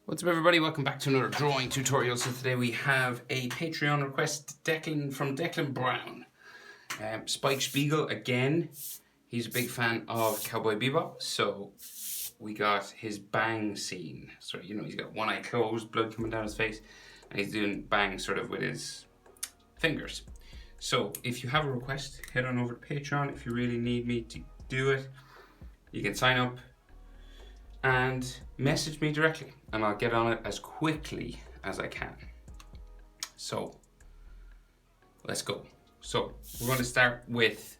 What's up everybody, welcome back to another drawing tutorial. So today we have a Patreon request from Declan Brown. Spike Spiegel again, he's a big fan of Cowboy Bebop, so we got his bang scene. So you know, he's got one eye closed, blood coming down his face, and he's doing bang sort of with his fingers. So if you have a request, head on over to Patreon. If you really need me to do it, you can sign up and message me directly and I'll get on it as quickly as I can. So let's go. So we're going to start with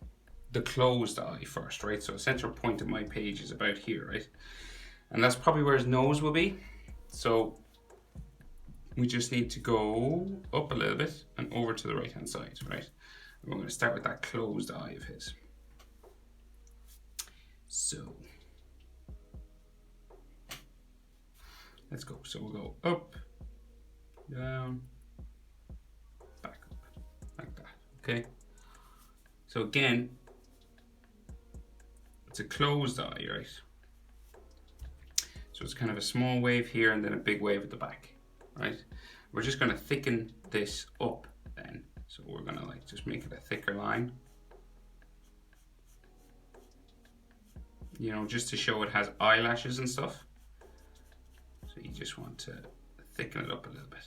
the closed eye first, right? So the center point of my page is about here, right? And that's probably where his nose will be. So we just need to go up a little bit and over to the right hand side, right? And we're going to start with that closed eye of his. So let's go. So we'll go up, down, back up, like that, okay? So again, it's a closed eye, right? So it's kind of a small wave here and then a big wave at the back, right? We're just gonna thicken this up then. So we're gonna like just make it a thicker line. You know, just to show it has eyelashes and stuff. So you just want to thicken it up a little bit.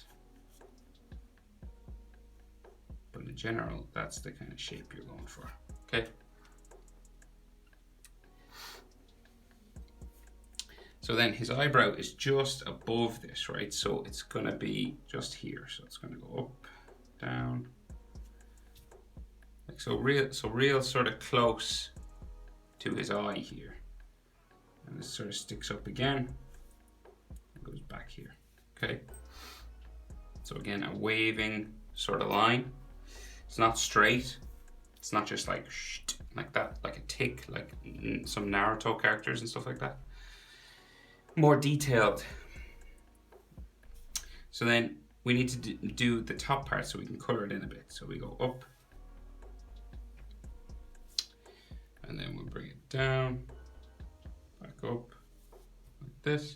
But in general, that's the kind of shape you're going for, okay? So then his eyebrow is just above this, right? So it's gonna be just here. So it's gonna go up, down. Like so real sort of close to his eye here. And this sort of sticks up again. Goes back here, okay? So again, a waving sort of line. It's not straight. It's not just like like that, like a tick, like some Naruto characters and stuff like that. More detailed. So then we need to do the top part so we can color it in a bit. So we go up, and then we'll bring it down, back up, like this.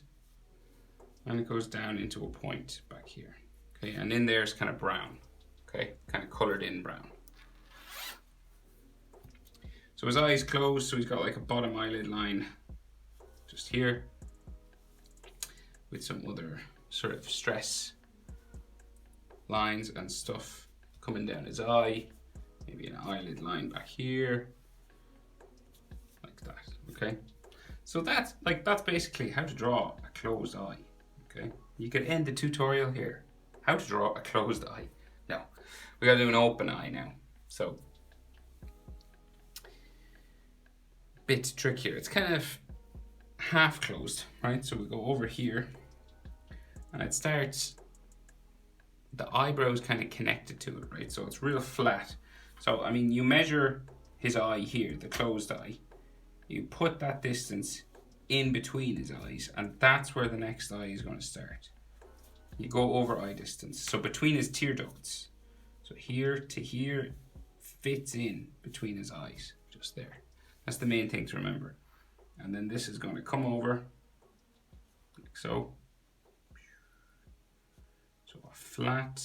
And it goes down into a point back here, okay? And in there is kind of brown, okay? Kind of colored in brown. So his eyes closed, so he's got like a bottom eyelid line just here with some other sort of stress lines and stuff coming down his eye. Maybe an eyelid line back here, like that, okay? So that's basically how to draw a closed eye. Okay, you could end the tutorial here. How to draw a closed eye. No, we gotta do an open eye now. So, bit trickier. It's kind of half closed, right? So we go over here and it starts, the eyebrow is kind of connected to it, right? So it's real flat. So, I mean, you measure his eye here, the closed eye. You put that distance in between his eyes, and that's where the next eye is going to start. You go over eye distance, so between his tear ducts. So here to here fits in between his eyes, just there. That's the main thing to remember. And then this is going to come over, like so. So a flat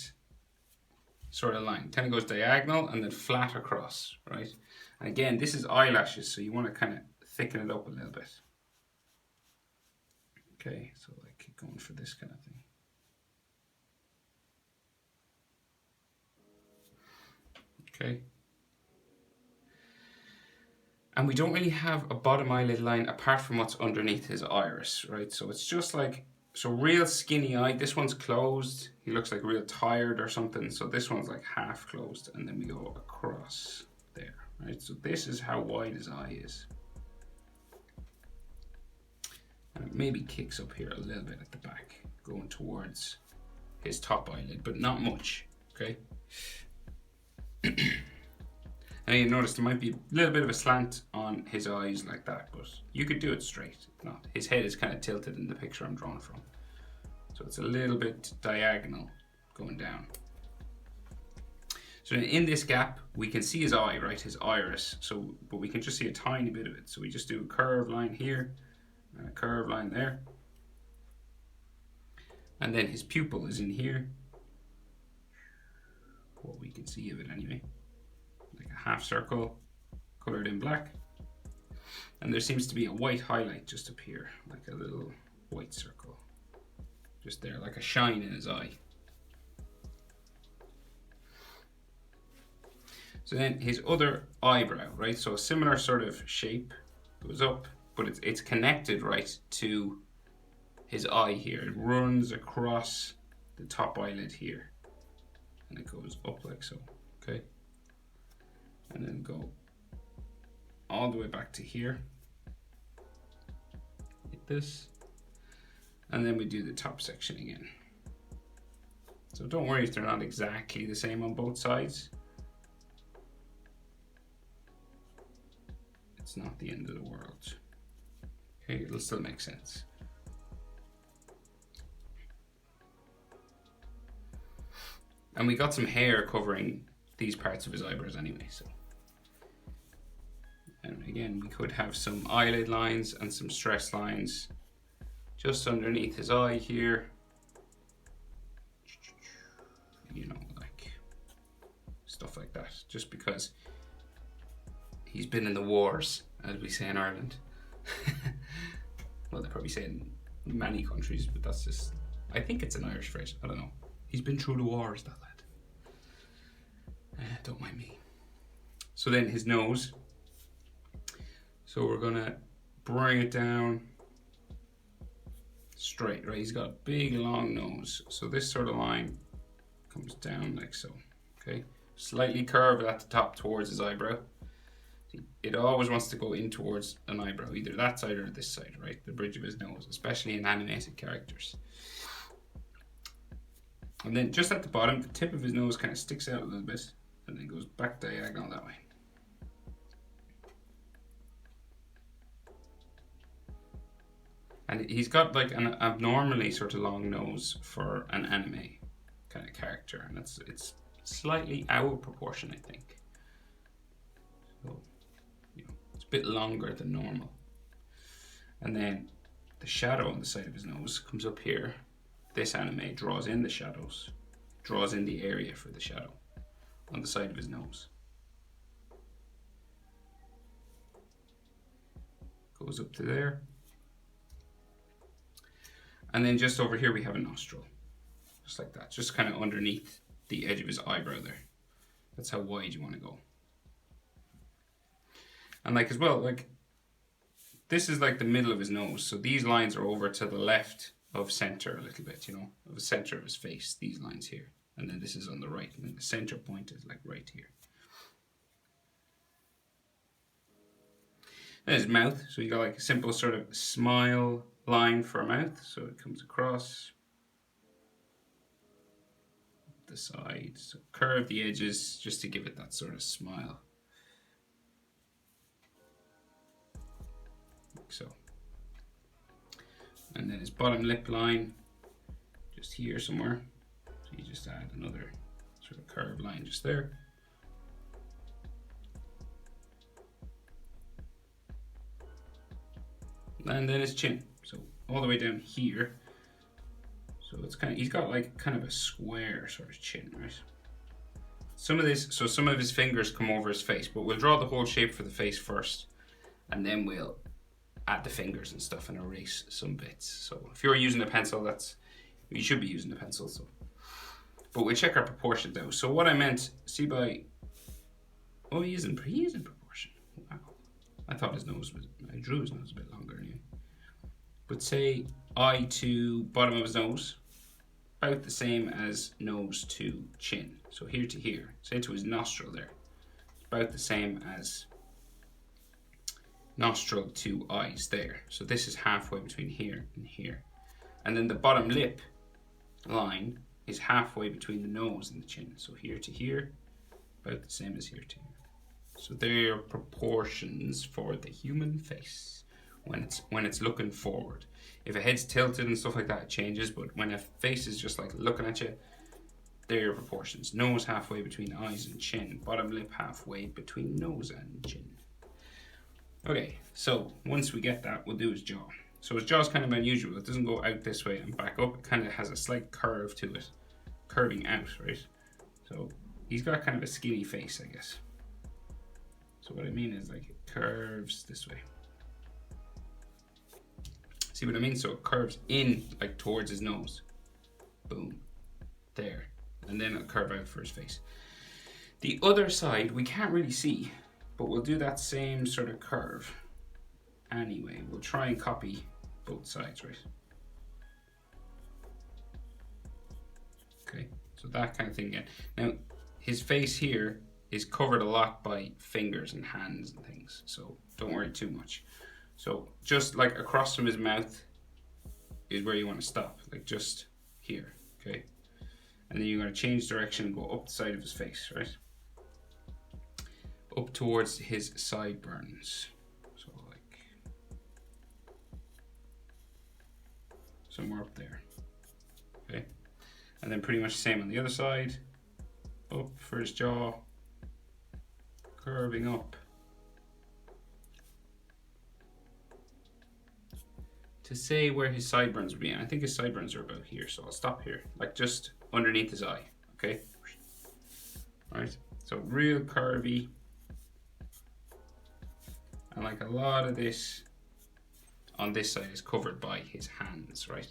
sort of line, kind of goes diagonal and then flat across, right? And again, this is eyelashes, so you want to kind of thicken it up a little bit. Okay, so like keep going for this kind of thing. Okay. And we don't really have a bottom eyelid line apart from what's underneath his iris, right? So it's just like, so real skinny eye. This one's closed. He looks like real tired or something. So this one's like half closed, and then we go across there, right? So this is how wide his eye is. And it maybe kicks up here a little bit at the back, going towards his top eyelid, but not much, okay? Now you notice there might be a little bit of a slant on his eyes like that, but you could do it straight. If not, his head is kind of tilted in the picture I'm drawing from. So it's a little bit diagonal going down. So in this gap, we can see his eye, right? His iris. So, but we can just see a tiny bit of it. So we just do a curved line here and a curved line there. And then his pupil is in here. What we can see of it anyway. Like a half circle, colored in black. And there seems to be a white highlight just up here, like a little white circle. Just there, like a shine in his eye. So then his other eyebrow, right? So a similar sort of shape goes up, but it's connected right to his eye here. It runs across the top eyelid here. And it goes up like so, okay? And then go all the way back to here. Like this. And then we do the top section again. So don't worry if they're not exactly the same on both sides. It's not the end of the world. Okay, it'll still make sense. And we got some hair covering these parts of his eyebrows anyway, so. And again, we could have some eyelid lines and some stress lines just underneath his eye here. You know, like stuff like that, just because he's been in the wars, as we say in Ireland. Well, they probably say in many countries, but that's just, I think it's an Irish phrase, I don't know. He's been through the wars, that lad. Don't mind me. So then his nose. So we're gonna bring it down straight, right? He's got a big long nose. So this sort of line comes down like so, okay? Slightly curved at the top towards his eyebrow. It always wants to go in towards an eyebrow, either that side or this side, right? The bridge of his nose, especially in animated characters. And then just at the bottom, the tip of his nose kind of sticks out a little bit and then goes back diagonal that way. And he's got like an abnormally sort of long nose for an anime kind of character, and it's slightly out of proportion, I think. So, you know, it's a bit longer than normal. And then the shadow on the side of his nose comes up here. This anime draws in the shadows, draws in the area for the shadow on the side of his nose. Goes up to there. And then just over here we have a nostril, just like that, just kind of underneath the edge of his eyebrow there. That's how wide you want to go. And like as well, like this is like the middle of his nose, so these lines are over to the left of center a little bit, you know, of the center of his face, these lines here. And then this is on the right, and then the center point is like right here. Then his mouth, so you got like a simple sort of smile line for a mouth, so it comes across the side, so curve the edges just to give it that sort of smile, like so. And then his bottom lip line, just here somewhere, so you just add another sort of curved line just there. And then his chin, so all the way down here. So it's kind of, he's got like kind of a square sort of chin, right? Some of his fingers come over his face, but we'll draw the whole shape for the face first, and then we'll add the fingers and stuff and erase some bits. So if you're using a pencil, you should be using a pencil. So, but we'll check our proportion though. So what I meant, see by, oh, he is in proportion. Wow. I thought his nose was, I drew his nose a bit longer anyway. But say eye to bottom of his nose, about the same as nose to chin. So here to here, say to his nostril there, about the same as nostril to eyes there. So this is halfway between here and here. And then the bottom lip line is halfway between the nose and the chin. So here to here, about the same as here to here. So they're proportions for the human face when it's looking forward. If a head's tilted and stuff like that, it changes, but when a face is just like looking at you, they're your proportions. Nose halfway between eyes and chin, bottom lip halfway between nose and chin. Okay, so once we get that, we'll do his jaw. So his jaw's kind of unusual. It doesn't go out this way and back up. It kind of has a slight curve to it, curving out, right? So he's got kind of a skinny face, I guess. So what I mean is like it curves this way. See what I mean? So it curves in like towards his nose. Boom. There. And then it'll curve out for his face. The other side we can't really see, but we'll do that same sort of curve. Anyway, we'll try and copy both sides, right? Okay, so that kind of thing again. Now, his face here is covered a lot by fingers and hands and things, so don't worry too much. So just like across from his mouth is where you want to stop, like just here, okay? And then you're going to change direction and go up the side of his face, right? Up towards his sideburns. So like somewhere up there, okay? And then pretty much the same on the other side. Up for his jaw, curving up. To say where his sideburns would be, and I think his sideburns are about here, so I'll stop here, like just underneath his eye, okay? All right, so real curvy. And like a lot of this on this side is covered by his hands, right?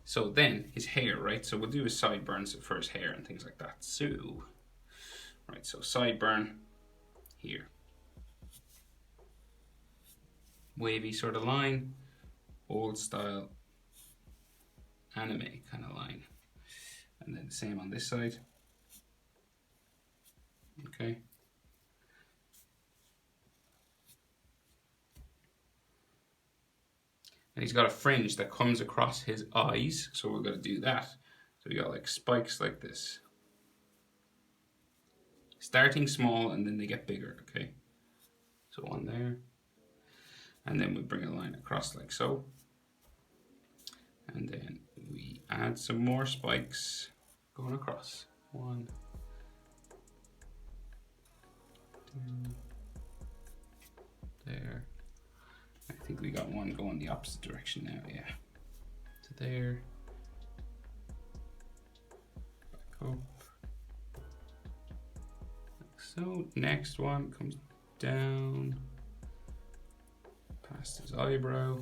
So then his hair, right? So we'll do his sideburns for his hair and things like that. So, right, so sideburn here. Wavy sort of line, old style anime kind of line. And then the same on this side. Okay. And he's got a fringe that comes across his eyes, so we're going to do that. So we got like spikes like this. Starting small and then they get bigger, okay? So one there. And then we bring a line across like so. And then we add some more spikes going across. 1, 2, there. I think we got one going the opposite direction now, yeah. To there. Back up. Like so. Next one comes down past his eyebrow.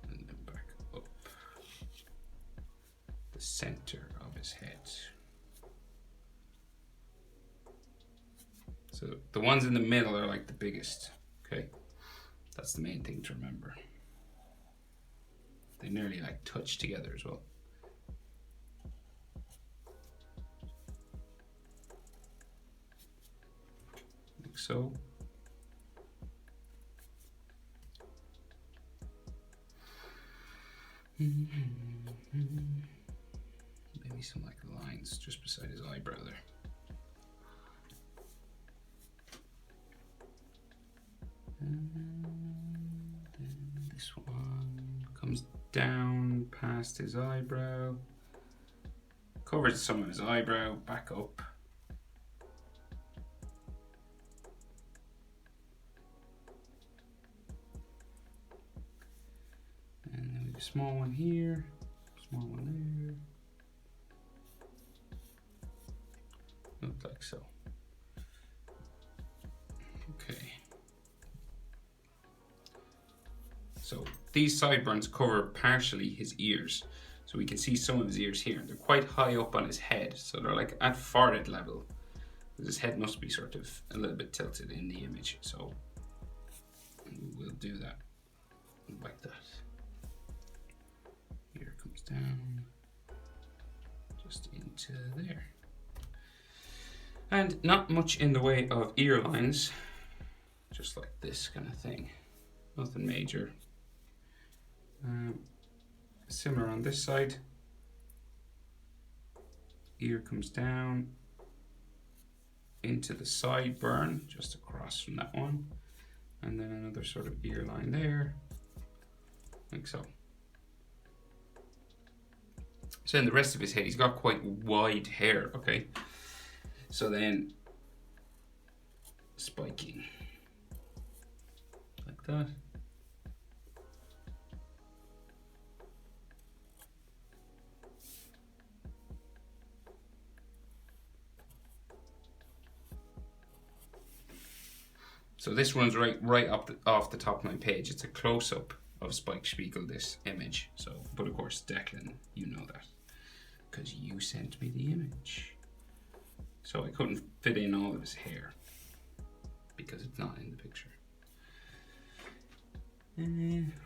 And then back up the center of his head. So the ones in the middle are like the biggest, okay? That's the main thing to remember. They nearly like touch together as well. Like so. Maybe some like lines just beside his eyebrow there. And then this one comes down past his eyebrow, covers some of his eyebrow, back up. And then we have a small one here, small one there. Look like so. Okay. So these sideburns cover partially his ears. So we can see some of his ears here. They're quite high up on his head. So they're like at forehead level. His head must be sort of a little bit tilted in the image. So we'll do that like that. Here comes down just into there. And not much in the way of ear lines. Just like this kind of thing. Nothing major. Similar on this side. Ear comes down into the sideburn, just across from that one. And then another sort of ear line there, like so. So in the rest of his head, he's got quite wide hair, okay? So then, spiking, like that. So this runs right up off the top of my page. It's a close-up of Spike Spiegel, this image. So, but of course, Declan, you know that, because you sent me the image. So I couldn't fit in all of his hair, because it's not in the picture.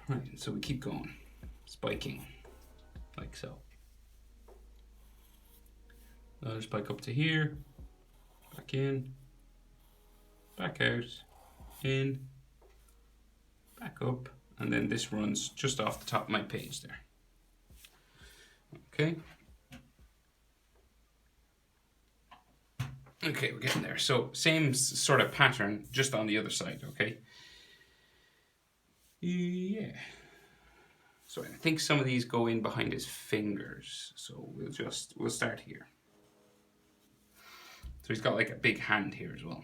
Right, so we keep going. Spiking, like so. Another spike up to here, back in, back out, in, back up, and then this runs just off the top of my page there. Okay. Okay, we're getting there. So same sort of pattern, just on the other side, okay? Yeah. So I think some of these go in behind his fingers. So we'll start here. So he's got like a big hand here as well.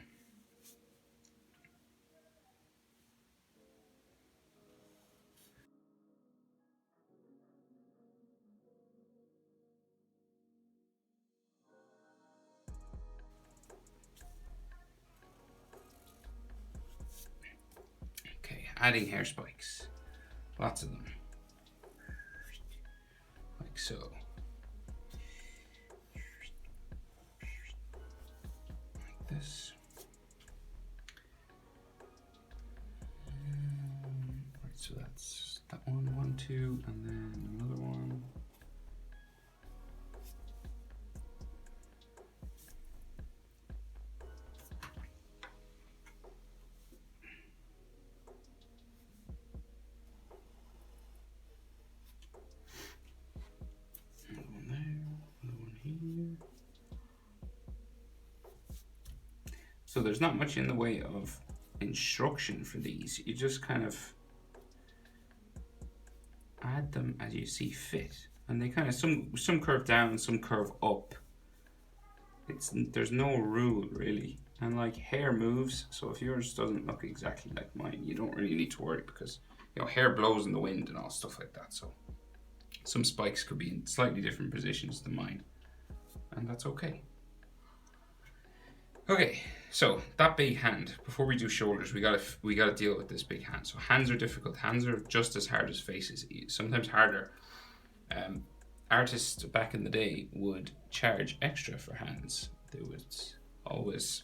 Okay, adding hair spikes. Lots of them. Like so. Like this. Right, so that's that one, 2, and then another one. So there's not much in the way of instruction for these. You just kind of add them as you see fit. And they kind of, some curve down, some curve up. There's no rule really. And like hair moves, so if yours doesn't look exactly like mine, you don't really need to worry, because you know, hair blows in the wind and all stuff like that. So some spikes could be in slightly different positions than mine, and that's okay. Okay, so that big hand. Before we do shoulders, we gotta deal with this big hand. So hands are difficult. Hands are just as hard as faces, sometimes harder. Artists back in the day would charge extra for hands. They would always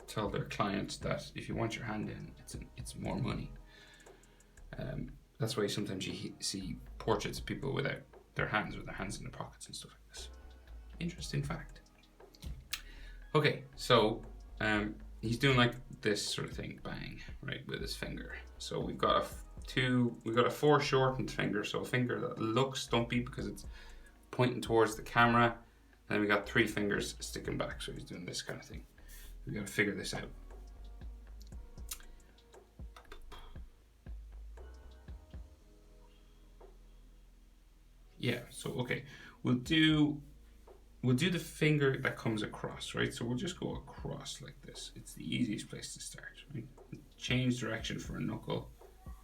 tell their client that if you want your hand in, it's more money. That's why sometimes you see portraits of people without their hands, with their hands in their pockets and stuff like this. Interesting fact. Okay, so he's doing like this sort of thing, bang, right, with his finger. So we've got a foreshortened finger, so a finger that looks stumpy because it's pointing towards the camera, and then we got 3 fingers sticking back. So he's doing this kind of thing. We got to figure this out. Yeah, so okay, we'll do the finger that comes across, right? So we'll just go across like this. It's the easiest place to start, right? Change direction for a knuckle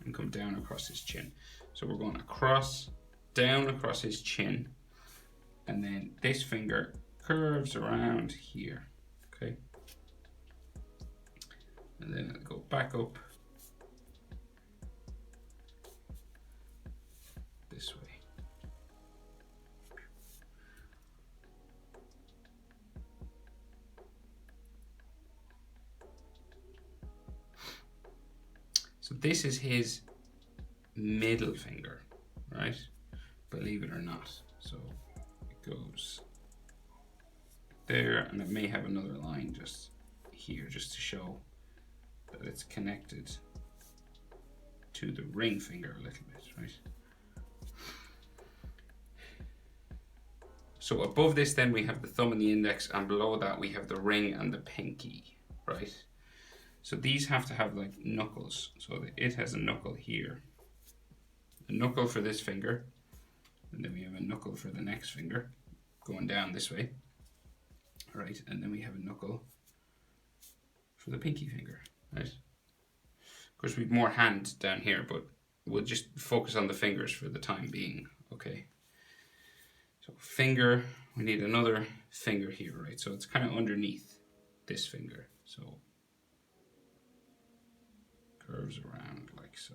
and come down across his chin. So we're going across, down across his chin, and then this finger curves around here, okay? And then it'll go back up this way. So this is his middle finger, right? Believe it or not. So it goes there, and it may have another line just here, just to show that it's connected to the ring finger a little bit, right? So above this then we have the thumb and the index, and below that we have the ring and the pinky, right? So these have to have like knuckles. So it has a knuckle here, a knuckle for this finger, and then we have a knuckle for the next finger going down this way. All right, and then we have a knuckle for the pinky finger, right? Of course, we have more hand down here, but we'll just focus on the fingers for the time being, okay? So finger, we need another finger here, right? So it's kind of underneath this finger, so curves around like so.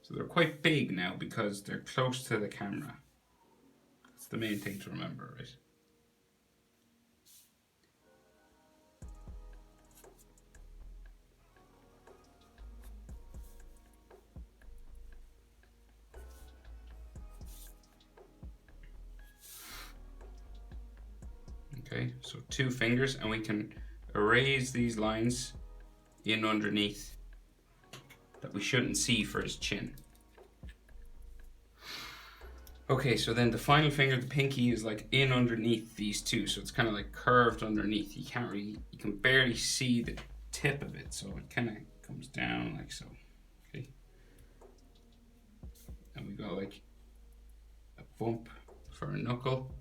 So they're quite big now because they're close to the camera. That's the main thing to remember, right? Okay, so 2 fingers, and we can erase these lines in underneath that we shouldn't see for his chin. Okay, so then the final finger, the pinky, is like in underneath these 2, so it's kind of like curved underneath. You can barely see the tip of it, so it kind of comes down like so. Okay, and we got like a bump for a knuckle.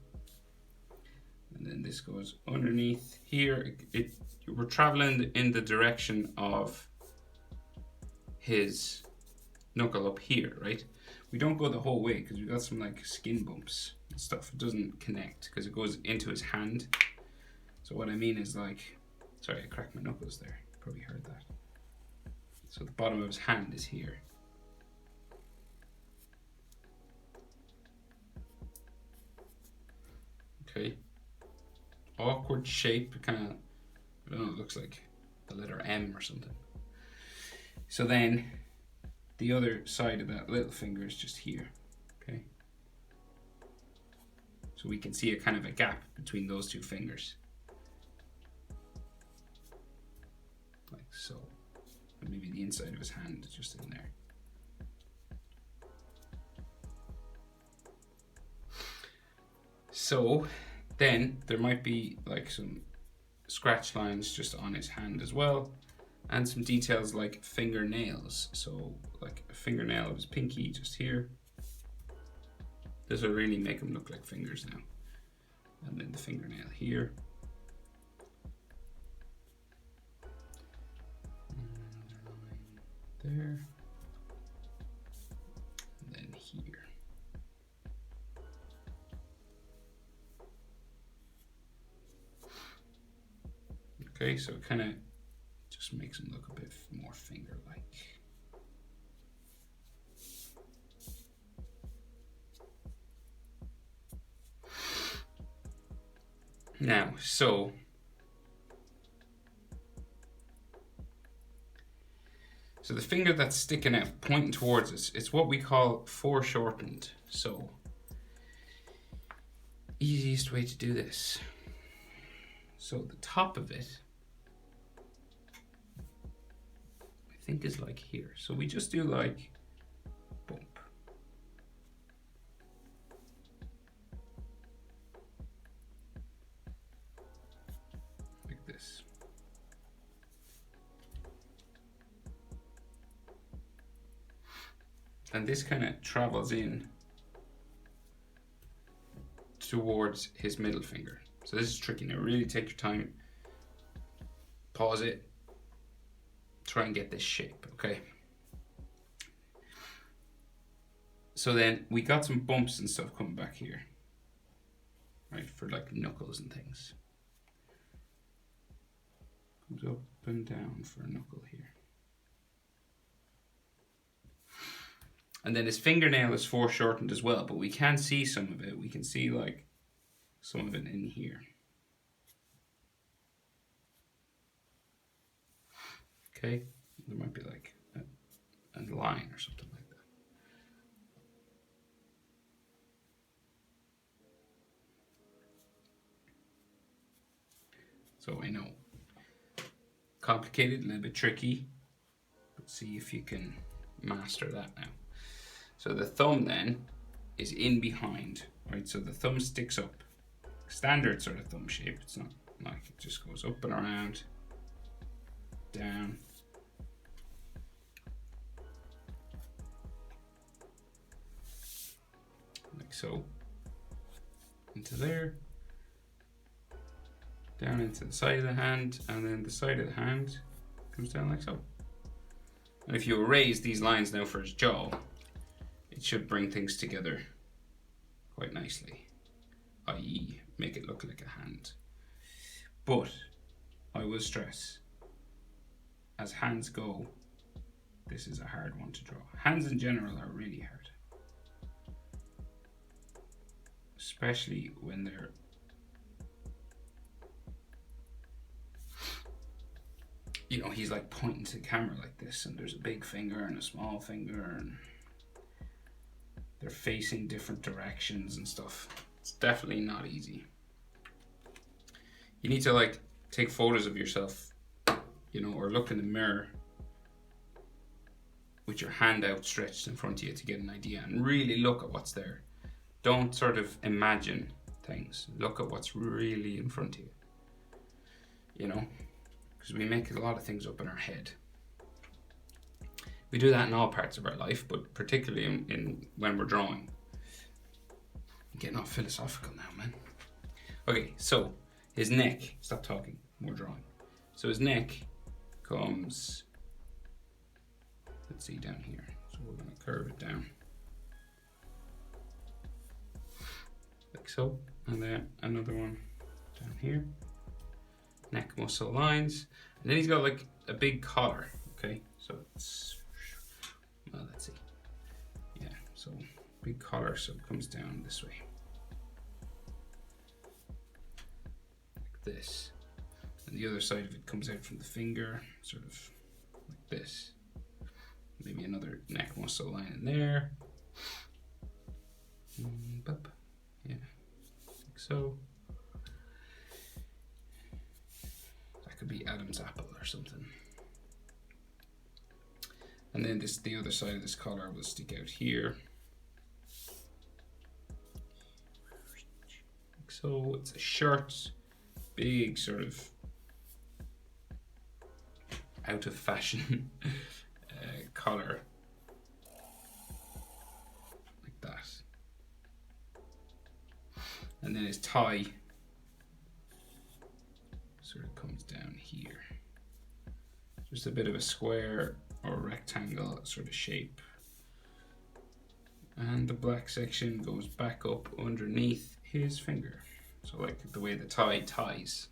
And then this goes underneath here. We're traveling in the direction of his knuckle up here, right? We don't go the whole way because we got some like skin bumps and stuff. It doesn't connect because it goes into his hand. So what I mean is like, sorry, I cracked my knuckles there. You probably heard that. So the bottom of his hand is here. Okay. Awkward shape, kind of, I don't know, it looks like the letter M or something. So then the other side of that little finger is just here, okay? So we can see a kind of a gap between those 2 fingers. Like so. And maybe the inside of his hand is just in there. So then there might be like some scratch lines just on his hand as well, and some details like fingernails. So like a fingernail of his pinky just here. This will really make him look like fingers now. And then the fingernail here. There. And then here. Okay, so it kind of just makes him look a bit more finger-like. Now, so the finger that's sticking out, pointing towards us, it's what we call foreshortened. So, easiest way to do this. So the top of it, I think, is like here. So we just do like bump. Like this. And this kind of travels in towards his middle finger. So this is tricky. Now really take your time, pause it, try and get this shape, okay? So then we got some bumps and stuff coming back here, right, for like knuckles and things. Comes up and down for a knuckle here. And then his fingernail is foreshortened as well, but we can see some of it. We can see like some of it in here. Okay, there might be like a line or something like that. So I know, complicated, a little bit tricky, but see if you can master that now. So the thumb then is in behind, right? So the thumb sticks up. Standard sort of thumb shape. It's not like it just goes up and around, down. so. Into there. Down into the side of the hand, and then the side of the hand comes down like so. And if you erase these lines now for his jaw, it should bring things together quite nicely, i.e. make it look like a hand. But I will stress, as hands go, this is a hard one to draw. Hands in general are really hard, especially when they're he's like pointing to the camera like this, and there's a big finger and a small finger, and they're facing different directions and stuff. It's definitely not easy. You need to like take photos of yourself, or look in the mirror with your hand outstretched in front of you to get an idea, and really look at what's there. Don't sort of imagine things. Look at what's really in front of you. Because we make a lot of things up in our head. We do that in all parts of our life, but particularly in when we're drawing. I'm getting all philosophical now, man. Okay, so his neck, stop talking, more drawing. So his neck comes, let's see, down here. So we're gonna curve it down. Like so, and then another one down here. Neck muscle lines, and then he's got like a big collar. Okay, so it's, well, let's see, yeah, so big collar, so it comes down this way like this, and the other side of it comes out from the finger, sort of like this. Maybe another neck muscle line in there. Yeah, like so. Could be Adam's apple or something. And then the other side of this collar will stick out here. Like so. It's a shirt, big sort of out of fashion collar. Like that. And then his tie sort of comes down here. Just a bit of a square or rectangle sort of shape. And the black section goes back up underneath his finger. So like the way the tie ties.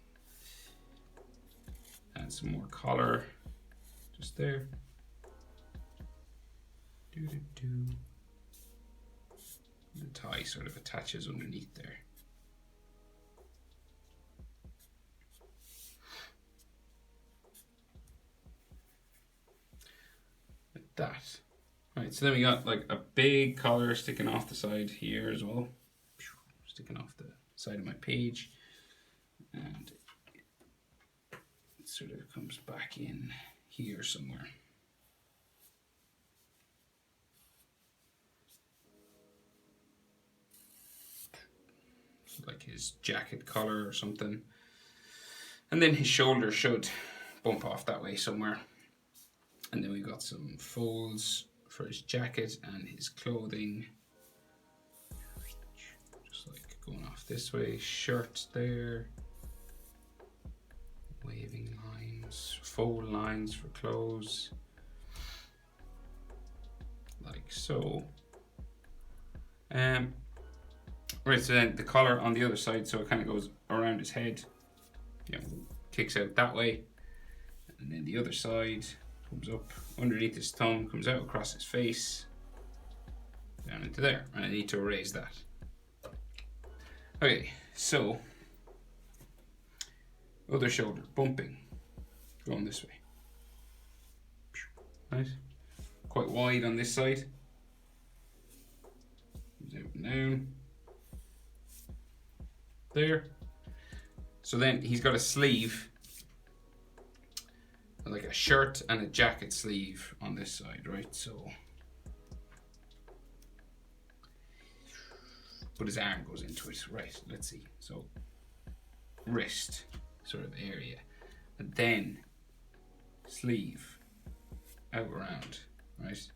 And some more collar just there. The tie sort of attaches underneath there. That. Right, so then we got like a big collar sticking off the side here as well. Sticking off the side of my page. And it sort of comes back in here somewhere. So like his jacket collar or something. And then his shoulder should bump off that way somewhere. And then we got some folds for his jacket and his clothing. Just like going off this way. Shirt there. Waving lines. Fold lines for clothes. Like so. Right, so then the collar on the other side, so it kind of goes around his head. Kicks out that way. And then the other side comes up underneath his thumb, comes out across his face, down into there. And I need to erase that. Okay, so other shoulder, bumping, going this way. Nice. Quite wide on this side. Comes out and down. There. So then he's got a sleeve, like a shirt and a jacket sleeve on this side, right? So, but his arm goes into it, right? Let's see. So, wrist sort of area, and then sleeve out around, right?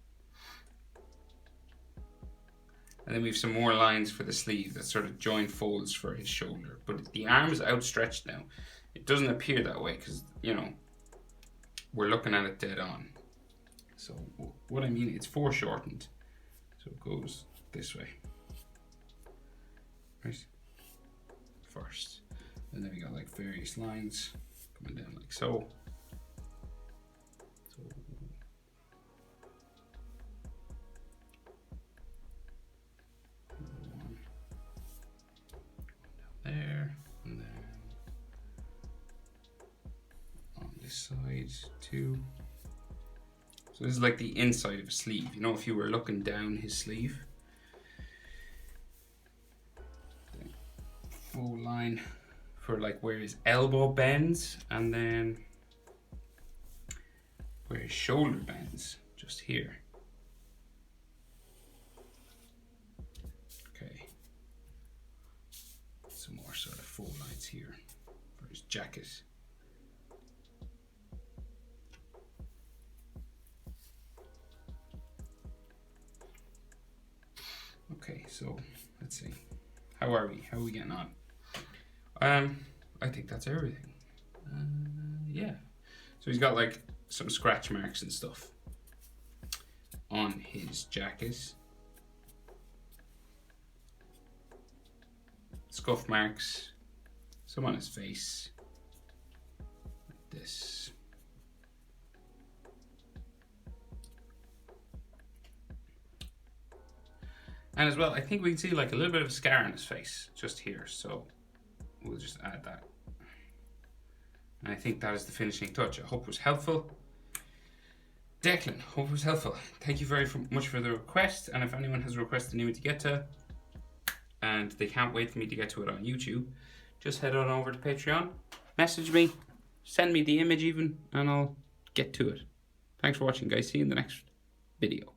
And then we have some more lines for the sleeve that sort of join folds for his shoulder. But the arm is outstretched now. It doesn't appear that way because, you know, we're looking at it dead on. So what I mean, it's foreshortened. So it goes this way. Right? First. And then we got like various lines coming down like so. One down there, and then on this side too. So this is like the inside of a sleeve. You know, if you were looking down his sleeve. Full line for like where his elbow bends, and then where his shoulder bends, just here. Okay. Some more sort of full lines here for his jacket. Okay, so let's see. How are we? How are we getting on? I think that's everything. Yeah. So he's got like some scratch marks and stuff on his jacket. Scuff marks. Some on his face. Like this. And as well, I think we can see like a little bit of a scar on his face just here. So we'll just add that. And I think that is the finishing touch. I hope it was helpful. Declan, hope it was helpful. Thank you very much for the request. And if anyone has a request they need me to get to, and they can't wait for me to get to it on YouTube, just head on over to Patreon, message me, send me the image even, and I'll get to it. Thanks for watching, guys. See you in the next video.